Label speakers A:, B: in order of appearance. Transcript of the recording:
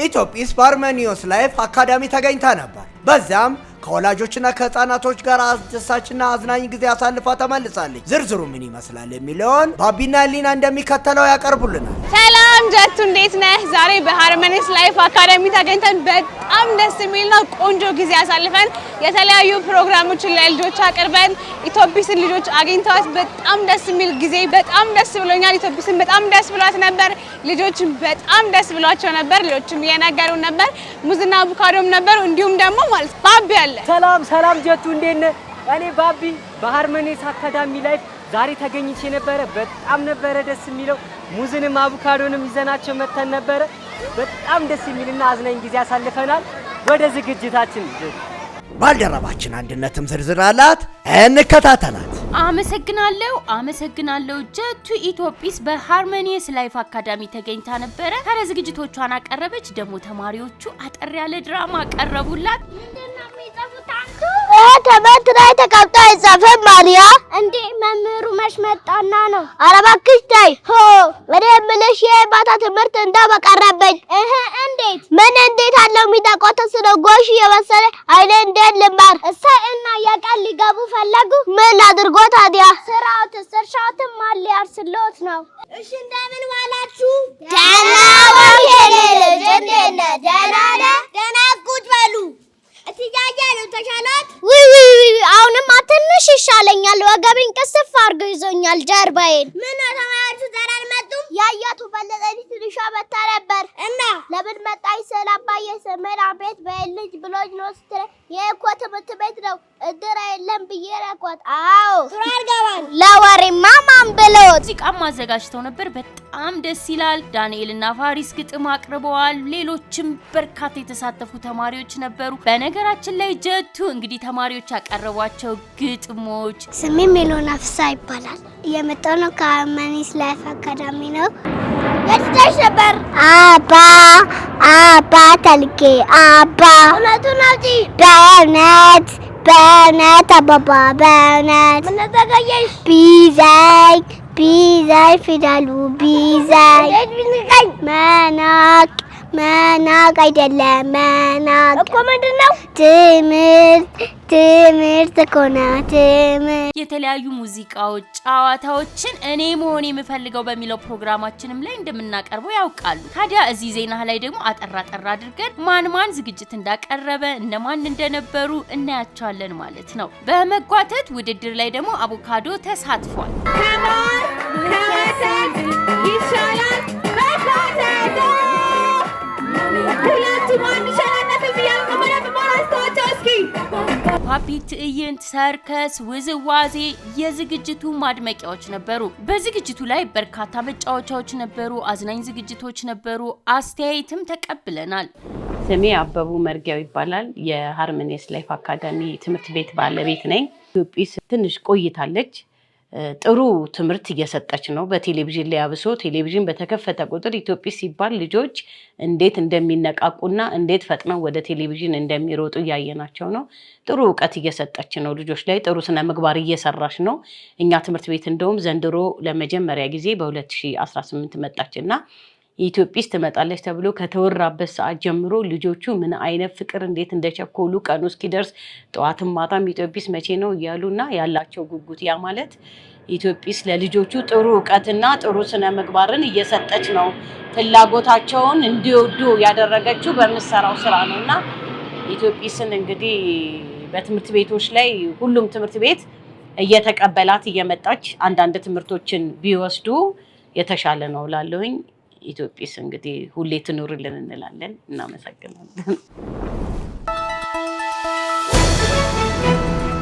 A: ኢትዮጲስ በሃርመኒየስ ላይፍ አካዳሚ ተገኝታ ነበር። በዛም ከወላጆችና ከህፃናቶች ጋር አስደሳችና አዝናኝ ጊዜ አሳልፋ ተመልሳለች። ዝርዝሩ ምን ይመስላል የሚለውን ባቢና ሊና እንደሚከተለው ያቀርቡልናል።
B: ሰላም ጀቱ፣ እንዴት ነህ? ዛሬ በሃርመኒየስ ላይፍ አካዳሚ ተገኝተን በጣም ደስ የሚልና ቆንጆ ጊዜ አሳልፈን የተለያዩ ፕሮግራሞችን ለልጆች አቅርበን ኢትዮጲስን ልጆች አግኝተዋት በጣም ደስ የሚል ጊዜ በጣም ደስ ብሎኛል። ኢትዮጲስን በጣም ደስ ብሏት ነበር። ልጆችን በጣም ደስ ብሏቸው ነበር። ልጆችም እየነገሩን ነበር። ሙዝና አቮካዶም ነበሩ። እንዲሁም ደግሞ ማለት ባቢ አለ።
C: ሰላም ጀቱ፣ እንዴት ነህ? እኔ ባቢ በሃርመኒየስ አካዳሚ ላይፍ ዛሬ ተገኝቼ ነበረ። በጣም ነበረ ደስ የሚለው። ሙዝንም አቮካዶንም ይዘናቸው መተን ነበረ። በጣም ደስ የሚልና አዝናኝ ጊዜ አሳልፈናል። ወደ ዝግጅታችን
A: ባልደረባችን አንድነትም ዝርዝር አላት፣ እንከታተላት።
D: አመሰግናለሁ ጀቱ። ኢትዮጲስ በሃርመኒየስ ላይፍ አካዳሚ ተገኝታ ነበረ። ታዲያ ዝግጅቶቿን አቀረበች። ደግሞ ተማሪዎቹ አጠር ያለ ድራማ አቀረቡላት።
E: ተመት ላይ ተቀምጦ አይጻፍም ማሊያ እንዴ? መምህሩ መሽመጣና ነው። ኧረ እባክሽ ተይ። ወደ ምልሽ የባታ ትምህርት እንዳበቀረበኝ እንዴት እንዴት አለው የሚጠቆተ ስለ ጎሽ የመሰለ አይኔ እንዴት ልማር እሰይ እና ያቃል ሊገቡ ፈለጉ። ምን አድርጎ ታዲያ? ስራው ተሰርሻውት ማል ያርስሎት ነው። እሺ እንደምን ዋላችሁ? ደህና ዋልሽ እንዴነ? ደህና ቁጭ በሉ። እትያያሉ ተሻላት? አሁንም ትንሽ ይሻለኛል። ወገቤን ቅስፍ አድርጎ ይዞኛል ጀርባዬን። ምን ተማሪዎቹ ዛሬ አልመጡም? ያያቱ በለጠኝ ትንሿ መታ ነበር እና ለምን መጣይ? ሰላባየ ሰመራ ቤት በልጅ ብሎኝ ነው ስትለኝ የእኮ ትምህርት ቤት ነው እድር የለም ብዬ ረኳት። አዎ ጥሩ አልገባን ለወሬማ ማን ብሎት።
D: ሙዚቃም አዘጋጅተው ነበር። በጣም ደስ ይላል። ዳንኤልና ፋሪስ ግጥም አቅርበዋል። ሌሎችም በርካታ የተሳተፉ ተማሪዎች ነበሩ። በነገራችን ላይ ጀቱ እንግዲህ ተማሪዎች ያቀረቧቸው ግጥሞች
E: ስሜ ሜሎና ፍሳ ይባላል። የመጣው ነው ከሃርመኒየስ ላይፍ አካዳሚ ነው። የትታሽ ነበር አባ ተልኬ አባ እውነቱን አውጪ በእውነት አባባ በእውነት ምን ተገኘሽ? ቢዛይ ፊደሉ ቢዛይ መናቅ አይደለም መናቅ እኮ ምንድነው? ትምህርት እኮ ነው ትምህርት።
D: የተለያዩ ሙዚቃዎች፣ ጨዋታዎችን እኔ መሆን የምፈልገው በሚለው ፕሮግራማችንም ላይ እንደምናቀርበው ያውቃሉ። ታዲያ እዚህ ዜና ላይ ደግሞ አጠራ አድርገን ማን ዝግጅት እንዳቀረበ እነማን እንደነበሩ እናያቸዋለን ማለት ነው። በመጓተት ውድድር ላይ ደግሞ አቮካዶ ተሳትፏል። ይሻላል መጓተት ፓፒ ትዕይንት፣ ሰርከስ፣ ውዝዋዜ የዝግጅቱ ማድመቂያዎች ነበሩ። በዝግጅቱ ላይ በርካታ መጫወቻዎች ነበሩ፣ አዝናኝ ዝግጅቶች ነበሩ። አስተያየትም ተቀብለናል።
F: ስሜ አበቡ መርጊያው ይባላል። የሃርመኒየስ ላይፍ አካዳሚ ትምህርት ቤት ባለቤት ነኝ። ኢትዮጲስ ትንሽ ቆይታለች። ጥሩ ትምህርት እየሰጠች ነው። በቴሌቪዥን ላይ አብሶ ቴሌቪዥን በተከፈተ ቁጥር ኢትዮጲስ ሲባል ልጆች እንዴት እንደሚነቃቁና እንዴት ፈጥነው ወደ ቴሌቪዥን እንደሚሮጡ እያየናቸው ነው። ጥሩ እውቀት እየሰጠች ነው። ልጆች ላይ ጥሩ ስነ ምግባር እየሰራች ነው። እኛ ትምህርት ቤት እንደውም ዘንድሮ ለመጀመሪያ ጊዜ በ2018 መጣችና ኢትዮጲስ ትመጣለች ተብሎ ከተወራበት ሰዓት ጀምሮ ልጆቹ ምን አይነት ፍቅር እንዴት እንደቸኮሉ ቀኑ እስኪደርስ ጠዋትም ማታም ኢትዮጲስ መቼ ነው እያሉና ያላቸው ጉጉት ያ ማለት ኢትዮጲስ ለልጆቹ ጥሩ እውቀትና ጥሩ ስነ ምግባርን እየሰጠች ነው። ፍላጎታቸውን እንዲወዱ ያደረገችው በምትሰራው ስራ ነውና ኢትዮጲስን እንግዲህ በትምህርት ቤቶች ላይ ሁሉም ትምህርት ቤት እየተቀበላት እየመጣች አንዳንድ ትምህርቶችን ቢወስዱ የተሻለ ነው ላለሁኝ። ኢትዮጲስ እንግዲህ ሁሌ ትኑርልን እንላለን። እናመሰግናለን።